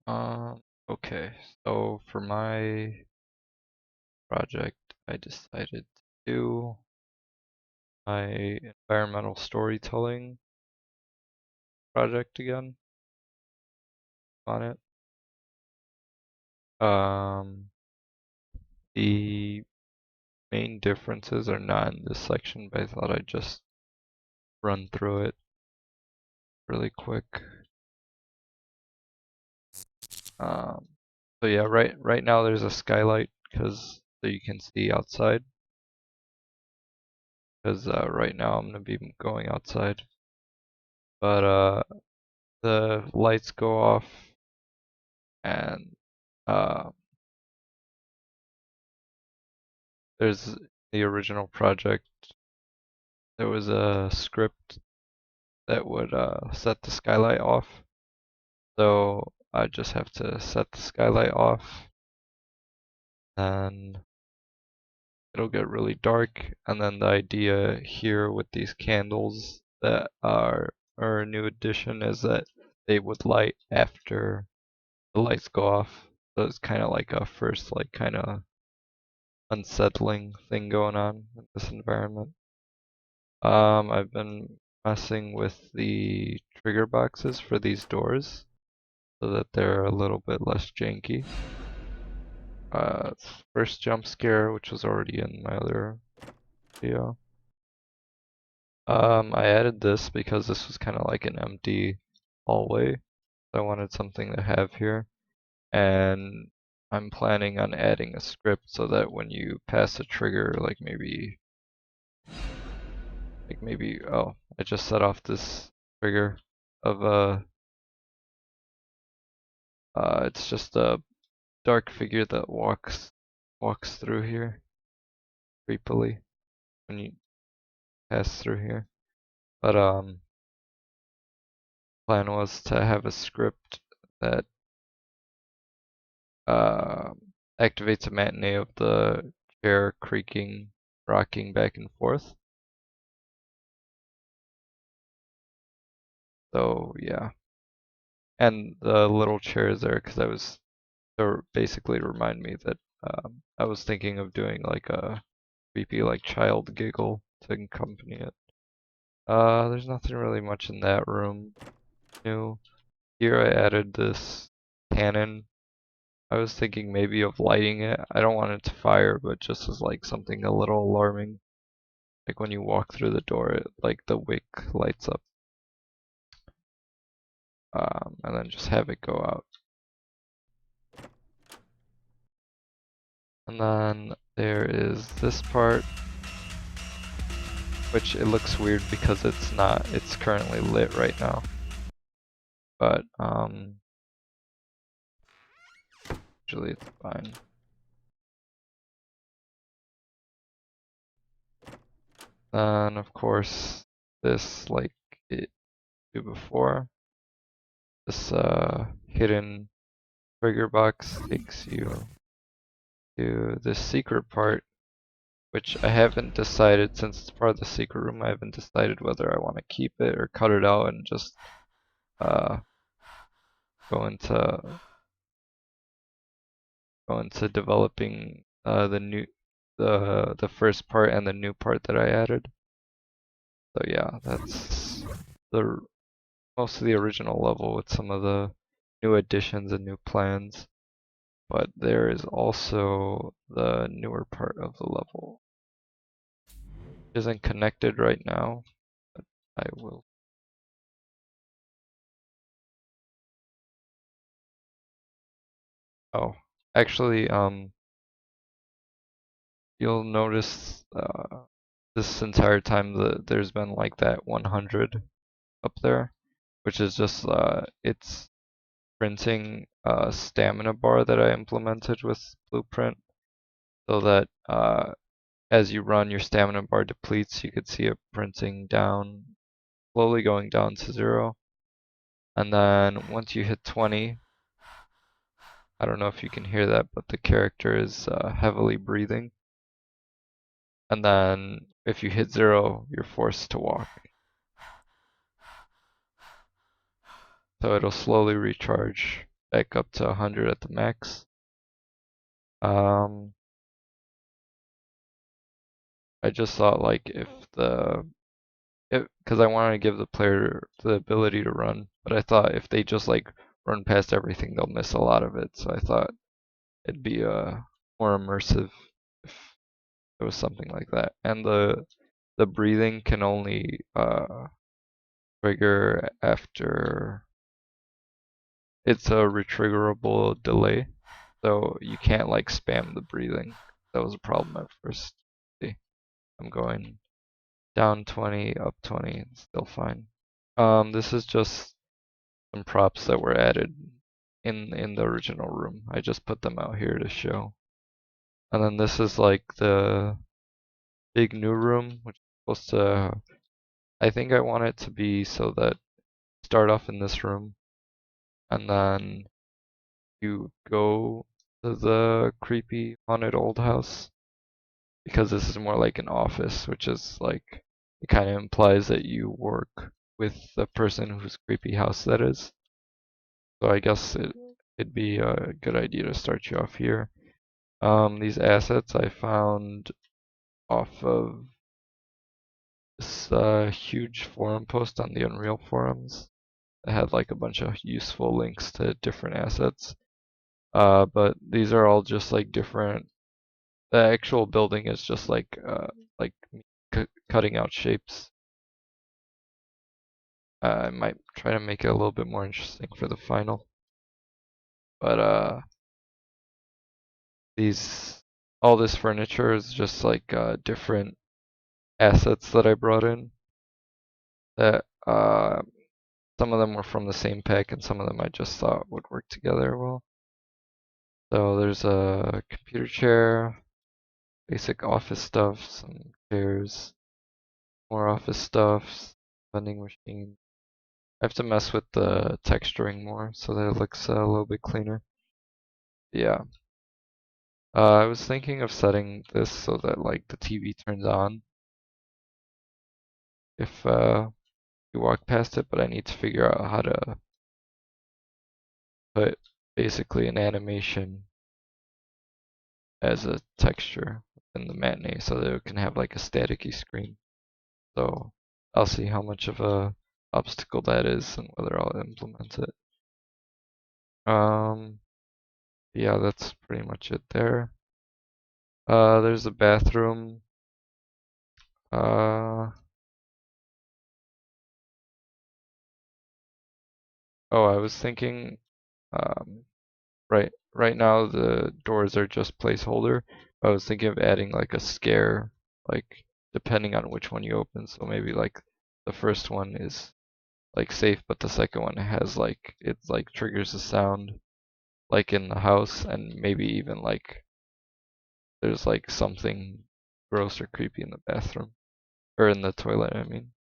Okay, so for my project, I decided to do my environmental storytelling project again on it. Um, the main differences are not in this section, but I thought I'd just run through it really quick. Um, so yeah, right now there's a skylight because so you can see outside. Because right now I'm gonna be going outside, but the lights go off and uh, there's the original project. There was a script that would set the skylight off, so I just have to set the skylight off, and it'll get really dark. And then the idea here with these candles that are a new addition is that they would light after the lights go off. So it's kind of like a first, like, kind of unsettling thing going on in this environment. I've been messing with the trigger boxes for these doors so that they're a little bit less janky. First jump scare, which was already in my other video. I added this because this was kind of like an empty hallway. I wanted something to have here. And I'm planning on adding a script so that when you pass a trigger, like maybe, oh, I just set off this trigger of it's just a dark figure that walks through here creepily when you pass through here. But plan was to have a script that uh activates a matinee of the chair creaking, rocking back and forth. So yeah, and the little chair is there because I was to basically remind me that I was thinking of doing like a creepy like child giggle to accompany it. There's nothing really much in that room new. Here I added this cannon. I was thinking maybe of lighting it. I don't want it to fire, but just as like something a little alarming. Like when you walk through the door, it, like the wick lights up. And then just have it go out. And then there is this part, which it looks weird because it's currently lit right now. But usually it's fine. Then of course this, like it did before, this hidden trigger box takes you to this secret part, which I haven't decided, since it's part of the secret room, I haven't decided whether I want to keep it or cut it out and just uh, go into developing the first part and the new part that I added. So yeah, that's the most of the original level with some of the new additions and new plans. But there is also the newer part of the level. It isn't connected right now, but I will. Oh, actually, you'll notice this entire time that there's been like that 100 up there, which is just it's printing a stamina bar that I implemented with Blueprint, so that as you run, your stamina bar depletes. You could see it printing down, slowly going down to 0. And then once you hit 20, I don't know if you can hear that, but the character is heavily breathing. And then if you hit 0, you're forced to walk. So it'll slowly recharge back up to 100 at the max. Um, I just thought like because I wanted to give the player the ability to run, but I thought if they just like run past everything, they'll miss a lot of it. So I thought it'd be more immersive if it was something like that. And the breathing can only trigger after it's a retriggerable delay, so you can't like spam the breathing. That was a problem at first. See, I'm going down 20, up 20, still fine. This is just some props that were added in the original room. I just put them out here to show. And then this is like the big new room, which is supposed to, I think I want it to be so that start off in this room and then you go to the creepy haunted old house because this is more like an office, which is like it kind of implies that you work with the person whose creepy house that is. So I guess it'd be a good idea to start you off here. These assets I found off of this huge forum post on the Unreal forums. It had like a bunch of useful links to different assets. But these are all just like different. The actual building is just like cutting out shapes. I might try to make it a little bit more interesting for the final. But these all this furniture is just like different assets that I brought in. That some of them were from the same pack, and some of them I just thought would work together well. So there's a computer chair, basic office stuff, some chairs, more office stuff, vending machine. I have to mess with the texturing more so that it looks a little bit cleaner. Yeah. I was thinking of setting this so that like the TV turns on if you walk past it, but I need to figure out how to put basically an animation as a texture in the matinee so that it can have like a staticky screen. So I'll see how much of a obstacle that is and whether I'll implement it. Yeah, that's pretty much it there. There's a bathroom. Uh, oh, I was thinking, um, right now the doors are just placeholder. I was thinking of adding like a scare, like depending on which one you open. So maybe like the first one is like safe, but the second one has like it like triggers a sound like in the house, and maybe even like there's like something gross or creepy in the bathroom or in the toilet, I mean.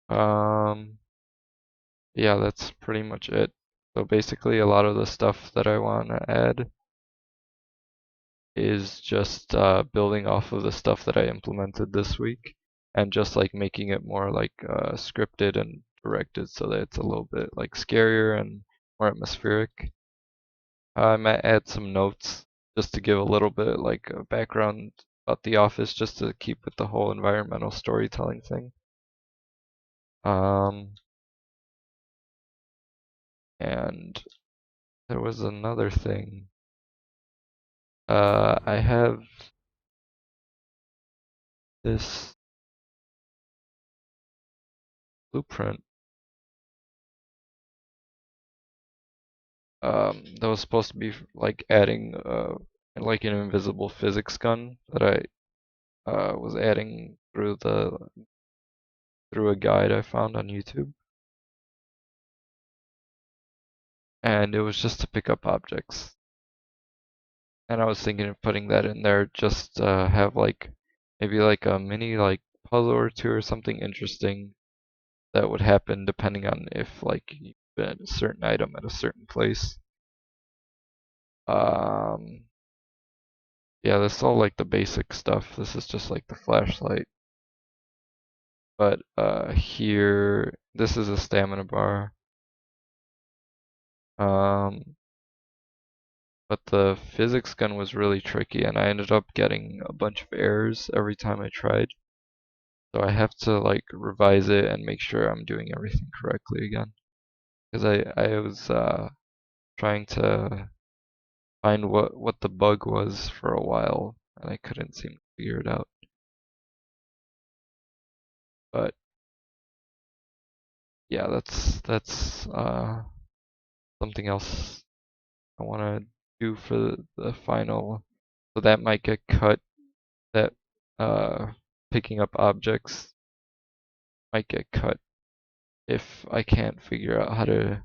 Um, yeah, that's pretty much it. So basically a lot of the stuff that I want to add is just building off of the stuff that I implemented this week and just like making it more like scripted and directed so that it's a little bit like scarier and more atmospheric. I might add some notes just to give a little bit like a background about the office just to keep with the whole environmental storytelling thing. Um, and there was another thing. I have this blueprint that was supposed to be like adding like an invisible physics gun that I was adding through a guide I found on YouTube, and it was just to pick up objects. And I was thinking of putting that in there just to have like maybe like a mini like puzzle or two or something interesting that would happen depending on if like you put a certain item at a certain place. Um, yeah, this is all like the basic stuff. This is just like the flashlight. But here, this is a stamina bar. Um, but the physics gun was really tricky, and I ended up getting a bunch of errors every time I tried. So I have to like revise it and make sure I'm doing everything correctly again. Because I was trying to find what the bug was for a while, and I couldn't seem to figure it out. But yeah, that's something else I want to do for the final. So that might get cut. That uh, picking up objects might get cut if I can't figure out how to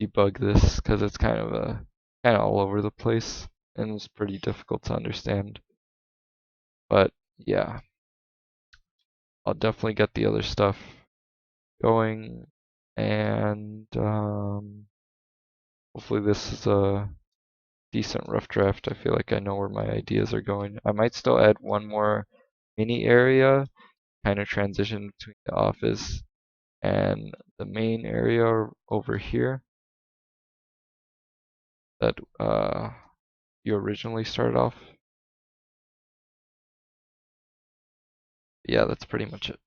debug this, because it's kind of all over the place and it's pretty difficult to understand. But yeah, I'll definitely get the other stuff going, and hopefully this is a decent rough draft. I feel like I know where my ideas are going. I might still add one more mini area, kind of transition between the office and the main area over here that you originally started off. Yeah, that's pretty much it.